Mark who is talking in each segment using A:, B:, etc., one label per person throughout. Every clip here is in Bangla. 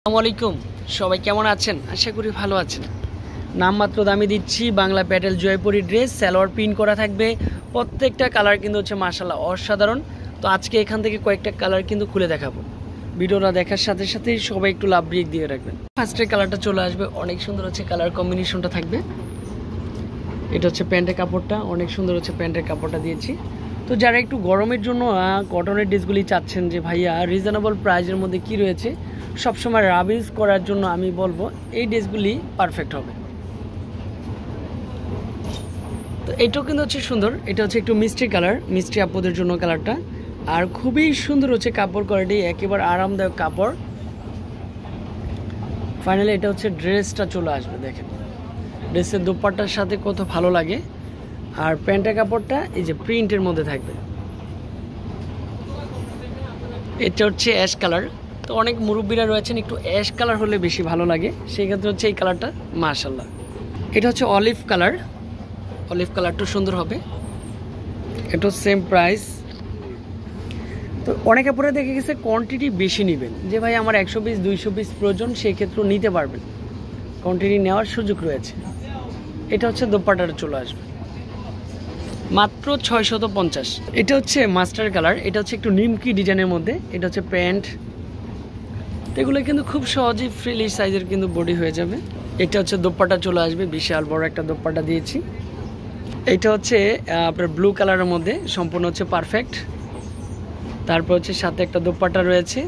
A: আসসালামু আলাইকুম, সবাই কেমন আছেন? আশা করি ভালো আছেন। নামমাত্র দামে দিচ্ছি বাংলা প্যাটেল জয়পুরি ড্রেস, সালোয়ার প্রিন্ট করা থাকবে। প্রত্যেকটা কালার কিন্তু হচ্ছে মাশাআল্লাহ অসাধারণ। তো আজকে এখান থেকে কয়েকটা কালার কিন্তু খুলে দেখাবো। ভিডিওটা দেখার সাথে সাথেই সবাই একটু লাভ ব্রেক দিয়ে রাখবেন। ফার্স্টের কালারটা চলে আসবে, অনেক সুন্দর হচ্ছে কালার কম্বিনেশনটা থাকবে। এটা হচ্ছে প্যান্টের কাপড়টা, অনেক সুন্দর হচ্ছে প্যান্টের কাপড়টা দিয়েছি। তো যারা একটু গরমের জন্য কটনের ড্রেসগুলি চাচ্ছেন যে ভাইয়া রিজনেবল প্রাইসের মধ্যে কি রয়েছে, সবসময় রাবিজ করার জন্য আমি বলবো এই ড্রেসগুলি পারফেক্ট হবে। তো এটাও কিন্তু হচ্ছে সুন্দর, এটা হচ্ছে একটু মিষ্টি কালার, মিষ্টি আপুদের জন্য কালারটা। আর খুবই সুন্দর হচ্ছে কাপড় কোয়ালিটি, একেবারে আরামদায়ক কাপড়। ফাইনালি এটা হচ্ছে ড্রেসটা চলে আসবে, দেখেন ড্রেসের দোপাট্টার সাথে কত ভালো লাগে। আর প্যান্টের কাপড়টা এই যে প্রিন্টের মধ্যে থাকবে। এটা হচ্ছে অ্যাশ কালার। তো অনেক মুরব্বীরা রয়েছেন একটু অ্যাশ কালার হলে বেশি ভালো লাগে, সেই ক্ষেত্রে হচ্ছে এই কালারটা মাশাআল্লাহ। এটা হচ্ছে অলিভ কালার, অলিভ কালারটা সুন্দর হবে। এটা সেম প্রাইস। তো অনেকে পরে দেখে গেছে কোয়ান্টিটি বেশি নেবেন, যে ভাই আমার 100 পিস 200 পিস প্রয়োজন, সেই ক্ষেত্রেও নিতে পারবেন, কোয়ান্টিটি নেওয়ার সুযোগ রয়েছে। এটা হচ্ছে দোপাট্টাটা চলে আসবে মাত্র 650। এটা হচ্ছে মাস্টার কালার, এটা হচ্ছে একটু নিমকি ডিজাইনের মধ্যে। এটা হচ্ছে প্যান্ট, এগুলো কিন্তু খুব সহজেই ফ্রিলি সাইজের কিন্তু বডি হয়ে যাবে। এটা হচ্ছে দোপাট্টা চলে আসবে, বিশাল বড় একটা দোপাট্টা দিয়েছি। এটা হচ্ছে আপনার ব্লু কালারের মধ্যে, সম্পূর্ণ হচ্ছে পারফেক্ট। তারপর হচ্ছে সাথে একটা দোপাট্টা রয়েছে।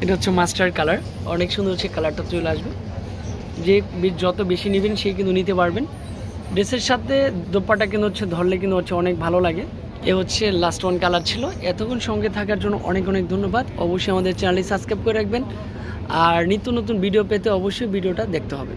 A: এটা হচ্ছে মাস্টার কালার, অনেক সুন্দর হচ্ছে কালারটা চলে আসবে। যে যত বেশি নেবেন সেই কিন্তু নিতে পারবেন। ড্রেসের সাথে দোপাট্টা কিন্তু হচ্ছে ধরলে কিন্তু হচ্ছে অনেক ভালো লাগে। এ হচ্ছে লাস্ট ওয়ান কালার ছিল। এতক্ষণ সঙ্গে থাকার জন্য অনেক অনেক ধন্যবাদ। অবশ্যই আমাদের চ্যানেলটি সাবস্ক্রাইব করে রাখবেন, আর নিত্য নতুন ভিডিও পেতে অবশ্যই ভিডিওটা দেখতে হবে।